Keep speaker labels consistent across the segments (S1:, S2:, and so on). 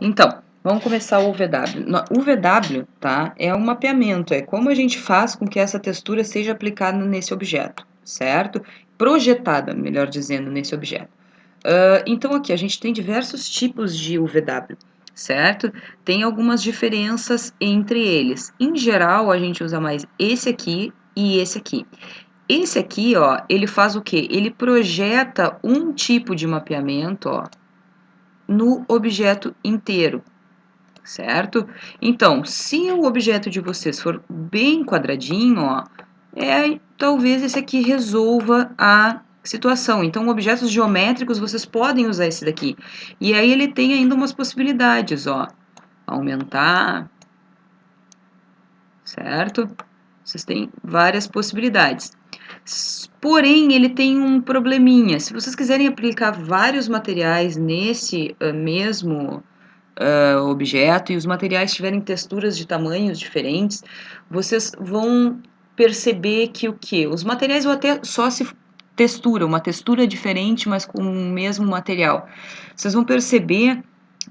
S1: Então, vamos começar o VW. O VW, tá, é um mapeamento, é como a gente faz com que essa textura seja aplicada nesse objeto, certo? Projetada, melhor dizendo, nesse objeto. Então, aqui a gente tem diversos tipos de UVW, certo? Tem algumas diferenças entre eles. Em geral, a gente usa mais esse aqui e esse aqui. Esse aqui, ó, ele faz o quê? Ele projeta um tipo de mapeamento, ó, no objeto inteiro, certo? Então, se o objeto de vocês for bem quadradinho, ó, talvez esse aqui resolva a situação. Então, objetos geométricos, vocês podem usar esse daqui. E aí ele tem ainda umas possibilidades, ó. Aumentar, certo? Vocês têm várias possibilidades. Porém, ele tem um probleminha. Se vocês quiserem aplicar vários materiais nesse mesmo objeto e os materiais tiverem texturas de tamanhos diferentes, vocês vão perceber que o quê? Os materiais vão até só se textura, uma textura diferente, mas com o mesmo material. Vocês vão perceber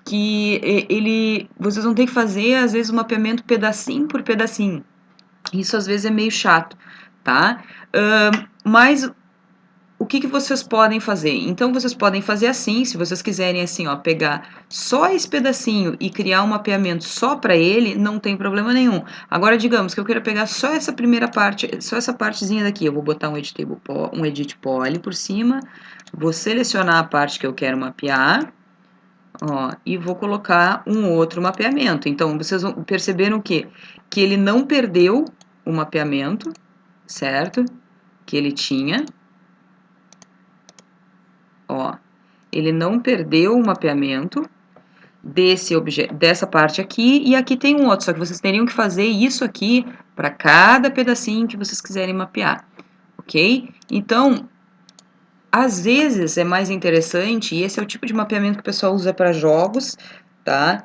S1: que vocês vão ter que fazer, às vezes, um mapeamento pedacinho por pedacinho. Isso, às vezes, é meio chato, tá? Mas o que vocês podem fazer? Então, vocês podem fazer assim, se vocês quiserem, assim, ó, pegar só esse pedacinho e criar um mapeamento só para ele, não tem problema nenhum. Agora, digamos que eu queira pegar só essa primeira parte, só essa partezinha daqui, eu vou botar um Edit Poly por cima, vou selecionar a parte que eu quero mapear, ó, e vou colocar um outro mapeamento. Então, vocês vão perceber o quê? Que ele não perdeu o mapeamento, certo? Que ele tinha. Ó, ele não perdeu o mapeamento dessa parte aqui, e aqui tem um outro, só que vocês teriam que fazer isso aqui para cada pedacinho que vocês quiserem mapear, ok? Então, às vezes é mais interessante, e esse é o tipo de mapeamento que o pessoal usa para jogos, tá?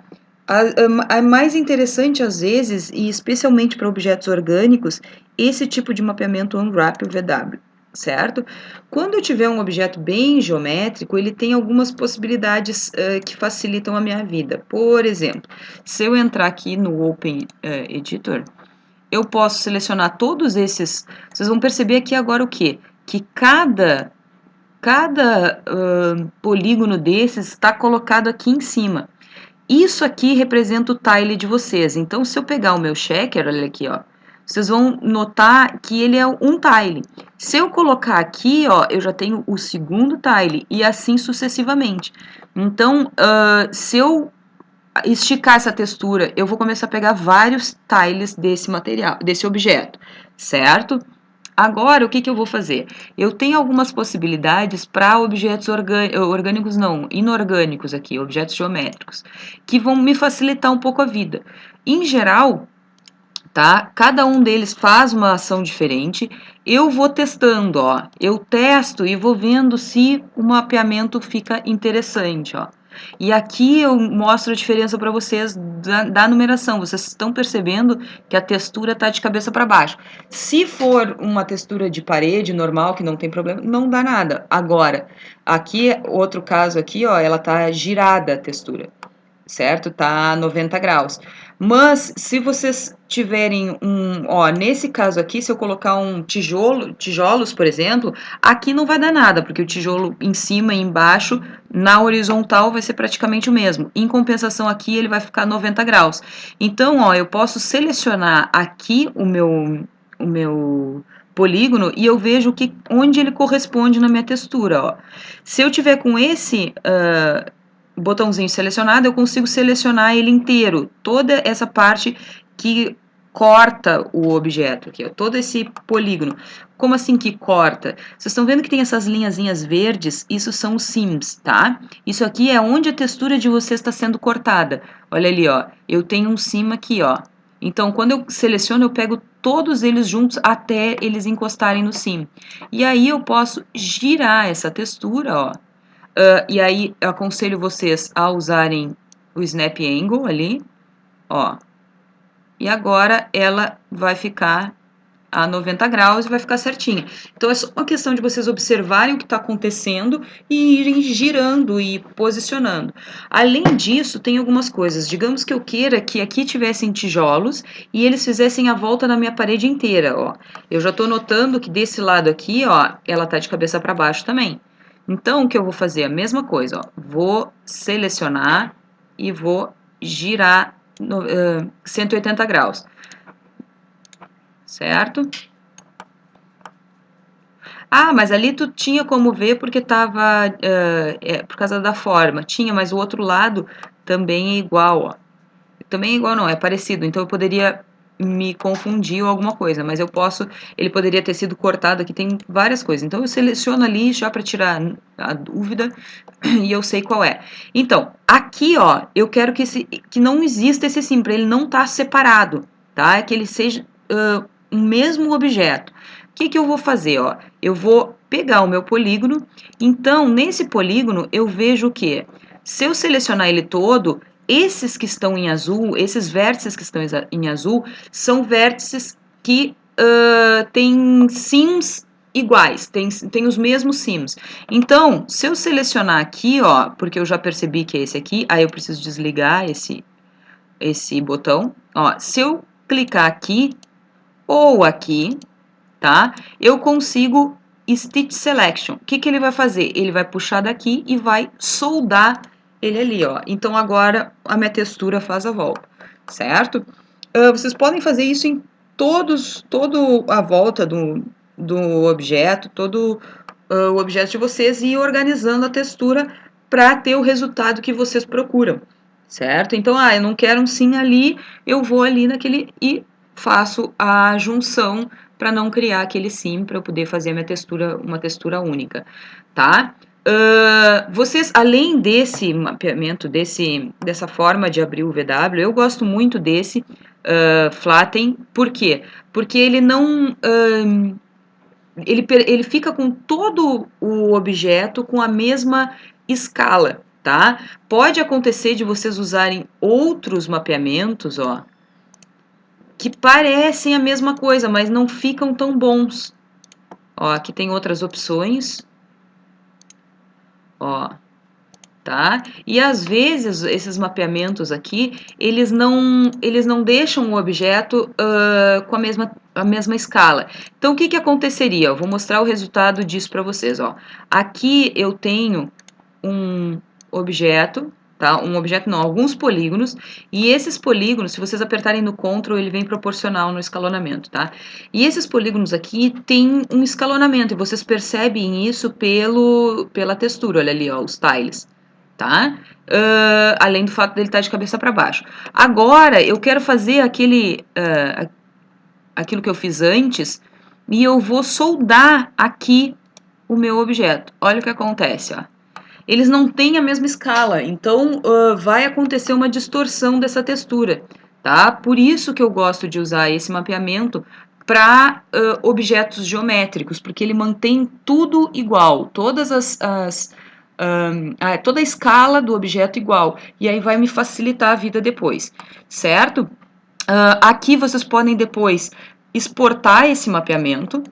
S1: É mais interessante às vezes, e especialmente para objetos orgânicos, esse tipo de mapeamento Unwrap VW, certo? Quando eu tiver um objeto bem geométrico, ele tem algumas possibilidades que facilitam a minha vida. Por exemplo, se eu entrar aqui no Open Editor, eu posso selecionar todos esses. Vocês vão perceber aqui agora o quê? Que cada polígono desses está colocado aqui em cima. Isso aqui representa o tile de vocês. Então, se eu pegar o meu checker, olha aqui, ó, vocês vão notar que ele é um tile. Se eu colocar aqui, ó, eu já tenho o segundo tile e assim sucessivamente. Então, se eu esticar essa textura, eu vou começar a pegar vários tiles desse material, desse objeto, certo? Agora, o que eu vou fazer? Eu tenho algumas possibilidades para objetos orgânicos, não, inorgânicos aqui, objetos geométricos, que vão me facilitar um pouco a vida. Em geral, tá? Cada um deles faz uma ação diferente. Eu vou testando, ó. Eu testo e vou vendo se o mapeamento fica interessante, ó. E aqui eu mostro a diferença para vocês da numeração. Vocês estão percebendo que a textura está de cabeça para baixo. Se for uma textura de parede normal, que não tem problema, não dá nada. Agora, aqui, outro caso aqui, ó, ela tá girada a textura, certo? Tá 90 graus. Mas se vocês tiverem ó, nesse caso aqui, se eu colocar um tijolos, por exemplo, aqui não vai dar nada, porque o tijolo em cima e embaixo, na horizontal, vai ser praticamente o mesmo. Em compensação aqui, ele vai ficar 90 graus. Então, ó, eu posso selecionar aqui o meu polígono e eu vejo onde ele corresponde na minha textura, ó. Se eu tiver com esse botãozinho selecionado, eu consigo selecionar ele inteiro, toda essa parte que corta o objeto, aqui, ó, todo esse polígono. Como assim que corta? Vocês estão vendo que tem essas linhazinhas verdes? Isso são os seams, tá? Isso aqui é onde a textura de vocês está sendo cortada. Olha ali, ó, eu tenho um seam aqui, ó. Então, quando eu seleciono, eu pego todos eles juntos até eles encostarem no seam. E aí eu posso girar essa textura, ó. E aí eu aconselho vocês a usarem o Snap Angle ali, ó. E agora ela vai ficar a 90 graus e vai ficar certinho. Então é só uma questão de vocês observarem o que está acontecendo e irem girando e posicionando. Além disso, tem algumas coisas. Digamos que eu queira que aqui tivessem tijolos e eles fizessem a volta na minha parede inteira, ó. Eu já estou notando que desse lado aqui, ó, ela tá de cabeça para baixo também. Então, o que eu vou fazer? A mesma coisa, ó. Vou selecionar e vou girar 180 graus. Certo? Ah, mas ali tu tinha como ver porque estava por causa da forma. Tinha, mas o outro lado também é igual, ó. Também é igual não, é parecido. Então eu poderia me confundir ou alguma coisa, mas eu posso, ele poderia ter sido cortado aqui, tem várias coisas. Então eu seleciono ali já para tirar a dúvida e eu sei qual é. Então, aqui, ó, eu quero que não exista esse sim, para ele não estar separado, tá? Que ele seja o mesmo objeto. O que eu vou fazer, ó? Eu vou pegar o meu polígono, então, nesse polígono, eu vejo o quê? Se eu selecionar ele todo, esses que estão em azul, esses vértices que estão em azul, são vértices que têm sims iguais, tem os mesmos sims. Então, se eu selecionar aqui, ó, porque eu já percebi que é esse aqui, aí eu preciso desligar esse botão, ó, se eu clicar aqui ou aqui, tá? Eu consigo Stitch Selection. O que ele vai fazer? Ele vai puxar daqui e vai soldar ele ali, ó. Então, agora a minha textura faz a volta, certo? Vocês podem fazer isso em toda a volta do objeto, todo o objeto de vocês e ir organizando a textura para ter o resultado que vocês procuram, certo? Então, eu não quero um sim ali, eu vou ali naquele e faço a junção para não criar aquele sim, para eu poder fazer a minha textura, uma textura única, tá? Vocês, além desse mapeamento, dessa forma de abrir o VW, eu gosto muito desse Flatten, por quê? Porque ele não... ele fica com todo o objeto com a mesma escala, tá? Pode acontecer de vocês usarem outros mapeamentos, ó, que parecem a mesma coisa, mas não ficam tão bons. Ó, aqui tem outras opções. Ó, tá? E às vezes esses mapeamentos aqui, eles não deixam o objeto com a mesma escala. Então, o que aconteceria? Eu vou mostrar o resultado disso para vocês, ó. Aqui eu tenho um objeto, tá? Um objeto não, alguns polígonos, e esses polígonos, se vocês apertarem no Ctrl, ele vem proporcional no escalonamento, tá? E esses polígonos aqui têm um escalonamento, e vocês percebem isso pela textura, olha ali, ó, os tiles, tá? Além do fato dele estar de cabeça para baixo. Agora, eu quero fazer aquilo que eu fiz antes, e eu vou soldar aqui o meu objeto. Olha o que acontece, ó. Eles não têm a mesma escala, então vai acontecer uma distorção dessa textura, tá? Por isso que eu gosto de usar esse mapeamento para objetos geométricos, porque ele mantém tudo igual, toda a escala do objeto igual, e aí vai me facilitar a vida depois, certo? Aqui vocês podem depois exportar esse mapeamento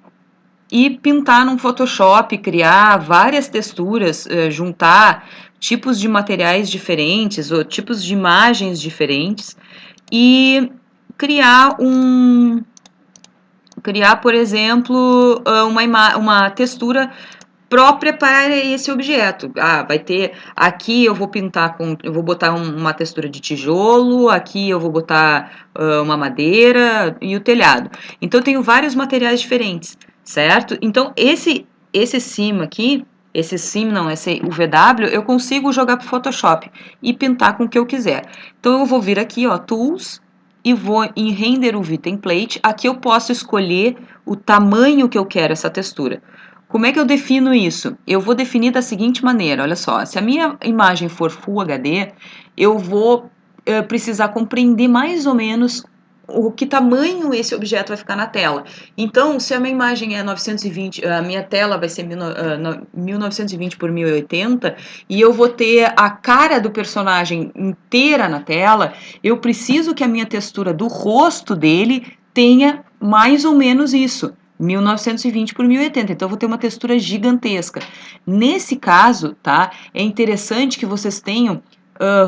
S1: e pintar num Photoshop, criar várias texturas, juntar tipos de materiais diferentes ou tipos de imagens diferentes e criar por exemplo, uma textura própria para esse objeto. Vai ter aqui eu vou botar uma textura de tijolo, aqui eu vou botar uma madeira e o telhado. Então eu tenho vários materiais diferentes, certo? Então esse sim aqui, o VW, eu consigo jogar para o Photoshop e pintar com o que eu quiser. Então eu vou vir aqui, ó, Tools, e vou em Render UV Template. Aqui eu posso escolher o tamanho que eu quero essa textura. Como é que eu defino isso? Eu vou definir da seguinte maneira, olha só, se a minha imagem for Full HD, eu vou precisar compreender mais ou menos o que tamanho esse objeto vai ficar na tela. Então, se a minha imagem é 920, a minha tela vai ser 1920 por 1080 e eu vou ter a cara do personagem inteira na tela, eu preciso que a minha textura do rosto dele tenha mais ou menos isso, 1920 por 1080, então eu vou ter uma textura gigantesca. Nesse caso, tá, é interessante que vocês tenham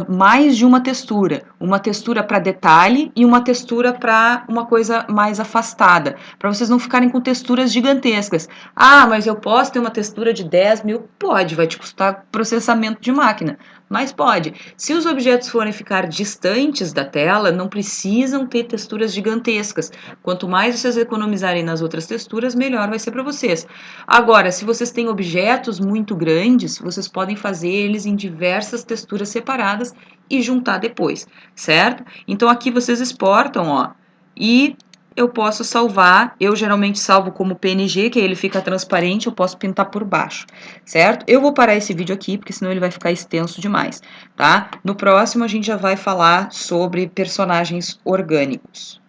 S1: mais de uma textura para detalhe e uma textura para uma coisa mais afastada, para vocês não ficarem com texturas gigantescas. Ah, mas eu posso ter uma textura de 10 mil? Pode, vai te custar processamento de máquina, mas pode. Se os objetos forem ficar distantes da tela, não precisam ter texturas gigantescas. Quanto mais vocês economizarem nas outras texturas, melhor vai ser para vocês. Agora, se vocês têm objetos muito grandes, vocês podem fazer eles em diversas texturas separadas e juntar depois, certo? Então aqui vocês exportam, ó, e eu posso salvar, eu geralmente salvo como PNG, que aí ele fica transparente, eu posso pintar por baixo, certo? Eu vou parar esse vídeo aqui, porque senão ele vai ficar extenso demais, tá? No próximo a gente já vai falar sobre personagens orgânicos.